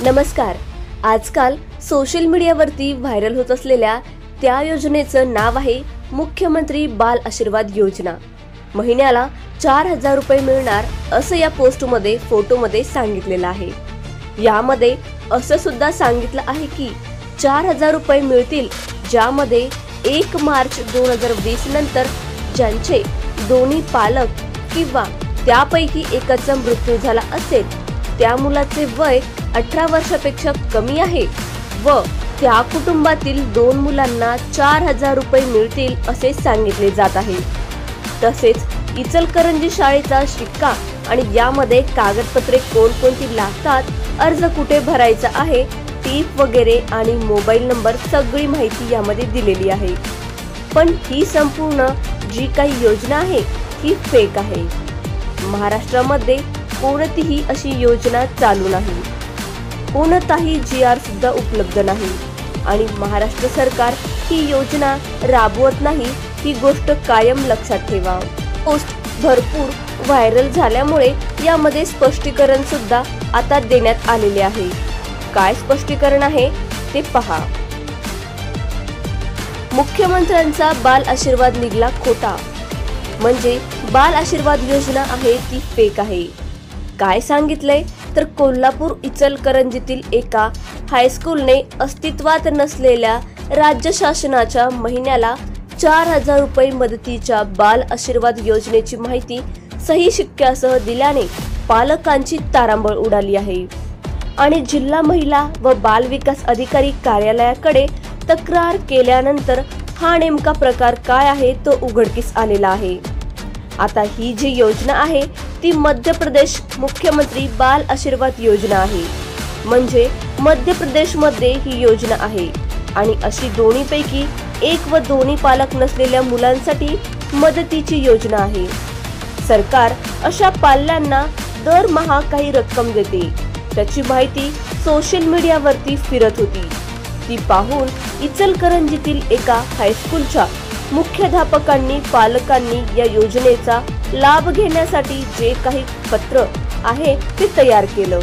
नमस्कार। आजकाल सोशल मीडियावरती व्हायरल होत असलेल्या त्या योजनेचं नाव आहे मुख्यमंत्री बाल आशीर्वाद योजना। महिन्याला 4000 रुपये मिळणार असं या पोस्टमध्ये फोटोमध्ये सांगितलेलं आहे। यामध्ये असं सुद्धा सांगितलं आहे की 4000 रुपये मिळतील ज्यामध्ये 1 मार्च 2020 नंतर ज्यांचे दोन्ही पालक किंवा त्यापैकी एकाचा मृत्यू झाला असेल त्या मुलाचे वय 18 वर्षापेक्षा कमी आहे व त्या कुटुंबातील 2 मुलांना 4000 रुपये मिळतील असे सांगितले जात आहे। तसेच इचलकरंजी शाळेचा शिक्का आणि यामध्ये कागदपत्रे कोणकोणती लागतात, अर्ज कुठे भरायचा आहे, टीप वगैरे आणि मोबाईल नंबर सगळी माहिती यामध्ये दिलेली आहे। पण ही संपूर्ण जी काही योजना आहे ही फेक आहे। महाराष्ट्रामध्ये कोणतीही अशी योजना चालू नाही, कोणताही GR सुद्धा उपलब्ध नाही आणि महाराष्ट्र सरकार ही योजना राबवत नाही ही गोष्ट कायम लक्षात ठेवा। पोस्ट भरपूर व्हायरल झाल्यामुळे यामध्ये स्पष्टीकरण सुद्धा आता देण्यात आलेले आहे। काय स्पष्टीकरण आहे ते पहा। मुख्यमंत्र्यांचा बाल आशीर्वाद निघाला खोटा, म्हणजे बाल आशीर्वाद योजना आहे ती फेक आहे। काय सांगितलंय तर कोल्हापूर इचलकरंजीतील एका हायस्कूलने अस्तित्वात नसलेल्या राज्य शासनाच्या महिन्याला 4000 रुपये मदतीच्या बाल आशीर्वाद योजनेची माहिती सही शिक्क्यासह दिल्याने पालकांची तारांबळ उडाली आहे आणि जिल्हा महिला व बाल विकास अधिकारी कार्यालयाकडे तक्रार केल्यानंतर हा नेमका प्रकार काय आहे तो उघडकीस आलेला आहे। आता ही जी योजना आहे ती मध्य प्रदेश मुख्यमंत्री बाल आशीर्वाद योजना आहे, म्हणजे मध्य प्रदेश मध्ये ही योजना आहे आणि अशी दोन्हीपैकी एक व दोन्ही पालक नसलेल्या मुलांसाठी मदतीची योजना आहे। सरकार अशा पाल्यांना दरमहा काही रक्कम देते, त्याची माहिती सोशल मीडियावरती फिरत होती। ती पाहून इचलकरंजीतील एका हायस्कूलच्या मुख्याध्यापकांनी पालकांनी या योजनेचा लाभ घेण्यासाठी जे काही पत्र आहे ते तयार केलं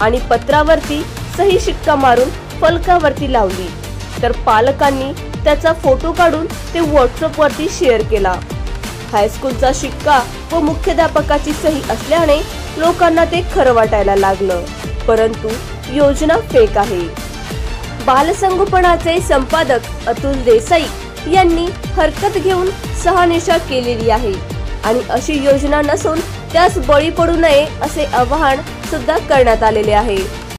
आणि पत्रावरती सही शिक्का मारून फलकावरती लावली, तर पालकांनी त्याचा फोटो काढून ते व्हॉट्सअप वरती शेअर केला। हायस्कूलचा शिक्का व मुख्याध्यापकाची सही असल्याने लोकांना ते खरं वाटायला लागलं, परंतु योजना फेक आहे। बालसंगोपनाचे संपादक अतुल देसाई यांनी हरकत घेऊन शहानिशा केलेली आहे आणि अशी योजना नसून त्यास बळी पडू नये असे आवाहन सुद्धा करण्यात आलेले आहे।